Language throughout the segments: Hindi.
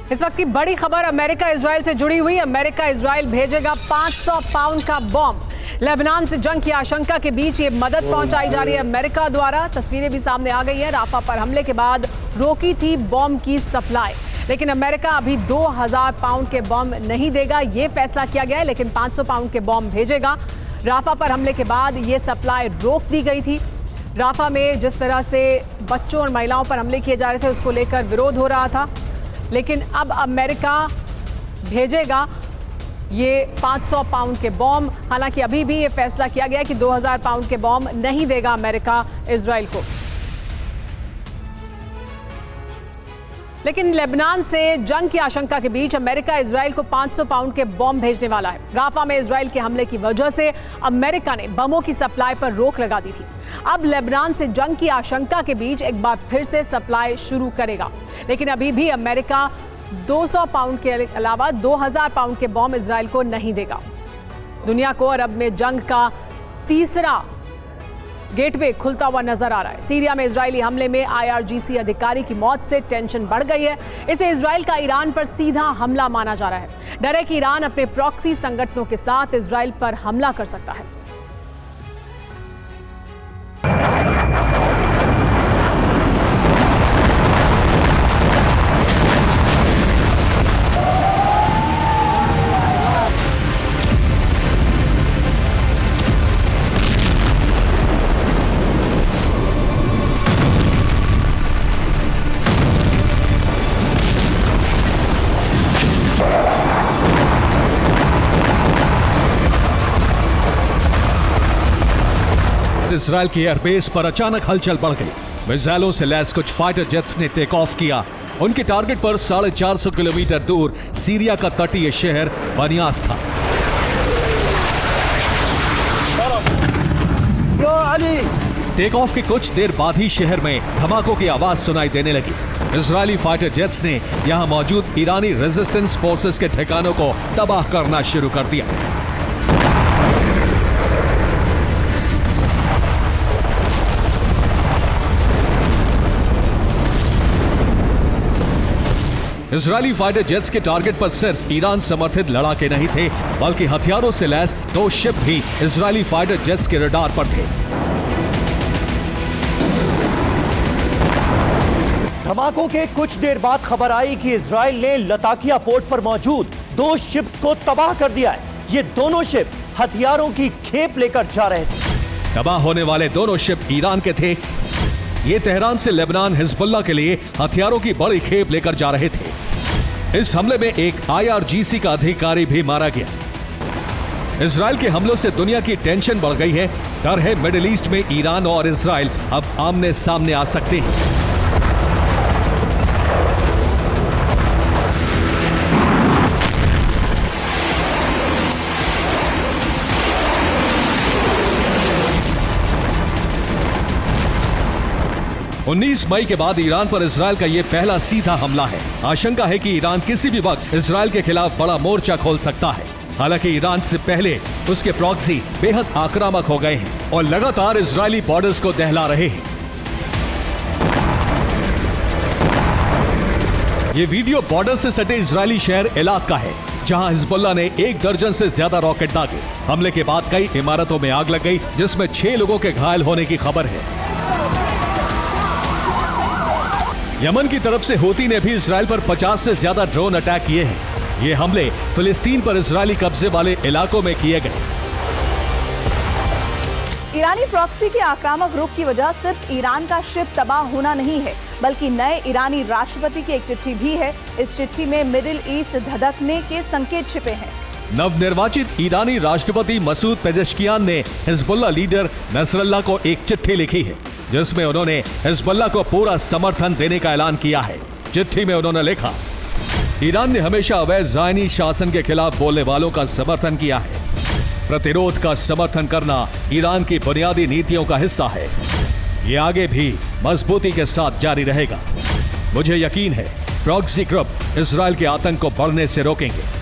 इस वक्त की बड़ी खबर अमेरिका इजराइल से जुड़ी हुई। अमेरिका इजराइल भेजेगा 500 पाउंड का बॉम्ब। लेबनान से जंग की आशंका के बीच ये मदद पहुंचाई जा रही है अमेरिका द्वारा। तस्वीरें भी सामने आ गई है। राफा पर हमले के बाद रोकी थी बॉम्ब की सप्लाई, लेकिन अमेरिका अभी 2000 पाउंड के बॉम्ब नहीं देगा, ये फैसला किया गया है, लेकिन 500 पाउंड के बॉम्ब भेजेगा। राफा पर हमले के बाद ये सप्लाई रोक दी गई थी। राफा में जिस तरह से बच्चों और महिलाओं पर हमले किए जा रहे थे, उसको लेकर विरोध हो रहा था, लेकिन अब अमेरिका भेजेगा ये 500 पाउंड के बॉम्ब। हालांकि अभी भी ये फैसला किया गया है कि 2000 पाउंड के बॉम्ब नहीं देगा अमेरिका इजराइल को। लेकिन लेबनान से जंग की आशंका के बीच अमेरिका इजराइल को 500 पाउंड के बॉम्ब भेजने वाला है। राफा में इजराइल के हमले की वजह से अमेरिका ने बमों की सप्लाई पर रोक लगा दी थी। अब लेबनान से जंग की आशंका के बीच एक बार फिर से सप्लाई शुरू करेगा, लेकिन अभी भी अमेरिका 200 पाउंड के अलावा 2000 पाउंड के बॉम्ब इजराइल को नहीं देगा। दुनिया को अरब में जंग का तीसरा गेटवे खुलता हुआ नजर आ रहा है। सीरिया में इजरायली हमले में IRGC अधिकारी की मौत से टेंशन बढ़ गई है। इसे इजराइल का ईरान पर सीधा हमला माना जा रहा है। डर है कि ईरान अपने प्रॉक्सी संगठनों के साथ इजराइल पर हमला कर सकता है। इजराइल की एयरबेस पर अचानक हलचल बढ़ गई। मिसाइलों से लैस कुछ फाइटर जेट्स ने टेक ऑफ किया। उनके टारगेट पर 450 किलोमीटर दूर सीरिया का तटीय शहर बनियास था। टेक ऑफ के कुछ देर बाद ही शहर में धमाकों की आवाज सुनाई देने लगी। इजरायली फाइटर जेट्स ने यहां मौजूद ईरानी रेजिस्टेंस फोर्सेस के ठिकानों को तबाह करना शुरू कर दिया। इजरायली फाइटर जेट्स के टारगेट पर सिर्फ ईरान समर्थित लड़ाके नहीं थे, बल्कि हथियारों से लैस 2 शिप भी इजरायली फाइटर जेट्स के रडार पर थे। धमाकों के कुछ देर बाद खबर आई कि इजराइल ने लताकिया पोर्ट पर मौजूद 2 शिप्स को तबाह कर दिया है। ये दोनों शिप हथियारों की खेप लेकर जा रहे थे। तबाह होने वाले दोनों शिप ईरान के थे। ये तेहरान से लेबनान हिजबुल्लाह के लिए हथियारों की बड़ी खेप लेकर जा रहे थे। इस हमले में एक IRGC का अधिकारी भी मारा गया। इजराइल के हमलों से दुनिया की टेंशन बढ़ गई है। डर है मिडिल ईस्ट में ईरान और इजराइल अब आमने सामने आ सकते हैं। उन्नीस मई के बाद ईरान पर इजराइल का यह पहला सीधा हमला है। आशंका है कि ईरान किसी भी वक्त इजराइल के खिलाफ बड़ा मोर्चा खोल सकता है। हालांकि ईरान से पहले उसके प्रॉक्सी बेहद आक्रामक हो गए हैं और लगातार इजरायली बॉर्डर्स को दहला रहे हैं। ये वीडियो बॉर्डर से सटे इजरायली शहर एलात का है, जहां हिजबुल्लाह ने 1 दर्जन से ज्यादा रॉकेट दागे। हमले के बाद कई इमारतों में आग लग गई, जिसमें 6 लोगों के घायल होने की खबर है। यमन की तरफ से हूती ने भी इजराइल पर 50 से ज्यादा ड्रोन अटैक किए हैं। ये हमले फिलिस्तीन पर इजरायली कब्जे वाले इलाकों में किए गए। ईरानी प्रॉक्सी के आक्रामक रुख की वजह सिर्फ ईरान का शिप तबाह होना नहीं है, बल्कि नए ईरानी राष्ट्रपति की एक चिट्ठी भी है। इस चिट्ठी में मिडिल ईस्ट धधकने के संकेत छिपे हैं। नवनिर्वाचित ईरानी राष्ट्रपति मसूद पेजेश्कियान ने हिजबुल्लाह लीडर नसरल्लाह को एक चिट्ठी लिखी है, जिसमें उन्होंने हिजबुल्लाह को पूरा समर्थन देने का ऐलान किया है। चिट्ठी में उन्होंने लिखा, ईरान ने हमेशा अवैध ज़ायनी शासन के खिलाफ बोलने वालों का समर्थन किया है। प्रतिरोध का समर्थन करना ईरान की बुनियादी नीतियों का हिस्सा है। ये आगे भी मजबूती के साथ जारी रहेगा। मुझे यकीन है प्रॉक्सी ग्रुप इजराइल के आतंक को बढ़ने से रोकेंगे।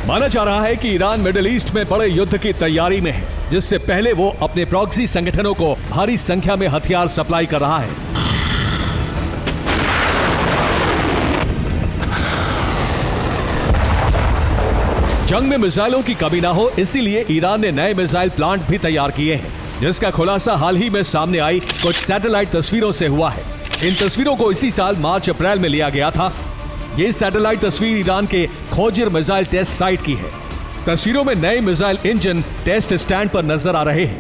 माना जा रहा है कि ईरान मिडिल ईस्ट में बड़े युद्ध की तैयारी में है। जिससे पहले वो अपने प्रॉक्सी संगठनों को भारी संख्या में हथियार सप्लाई कर रहा है। जंग में मिसाइलों की कमी ना हो, इसीलिए ईरान ने नए मिसाइल प्लांट भी तैयार किए हैं, जिसका खुलासा हाल ही में सामने आई कुछ सैटेलाइट तस्वीरों से हुआ है। इन तस्वीरों को इसी साल मार्च अप्रैल में लिया गया था। ये सैटेलाइट तस्वीर ईरान के खोजिर मिसाइल टेस्ट साइट की है। तस्वीरों में नए मिसाइल इंजन टेस्ट स्टैंड पर नजर आ रहे हैं।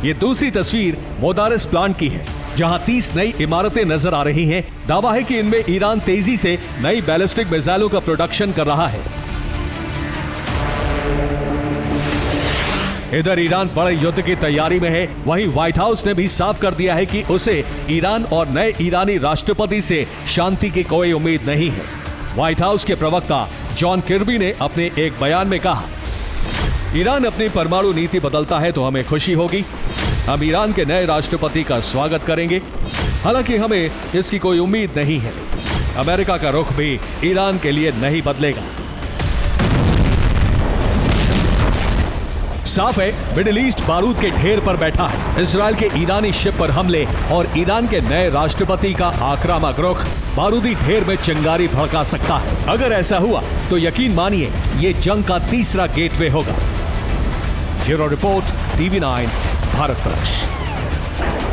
ये दूसरी तस्वीर मोदारिस प्लांट की है, जहां 30 नई इमारतें नजर आ रही हैं। दावा है कि इनमें ईरान तेजी से नई बैलिस्टिक मिसाइलों का प्रोडक्शन कर रहा है। इधर ईरान बड़े युद्ध की तैयारी में है, वहीं व्हाइट हाउस ने भी साफ कर दिया है कि उसे ईरान और नए ईरानी राष्ट्रपति से शांति की कोई उम्मीद नहीं है। व्हाइट हाउस के प्रवक्ता जॉन किर्बी ने अपने एक बयान में कहा, ईरान अपनी परमाणु नीति बदलता है तो हमें खुशी होगी। हम ईरान के नए राष्ट्रपति का स्वागत करेंगे, हालांकि हमें इसकी कोई उम्मीद नहीं है। अमेरिका का रुख भी ईरान के लिए नहीं बदलेगा। साफ है, मिडिल ईस्ट बारूद के ढेर पर बैठा है। इजरायल के ईरानी शिप पर हमले और ईरान के नए राष्ट्रपति का आक्रामक रुख बारूदी ढेर में चिंगारी भड़का सकता है। अगर ऐसा हुआ तो यकीन मानिए ये जंग का तीसरा गेटवे होगा। ब्यूरो रिपोर्ट, TV9 भारत प्रकाश।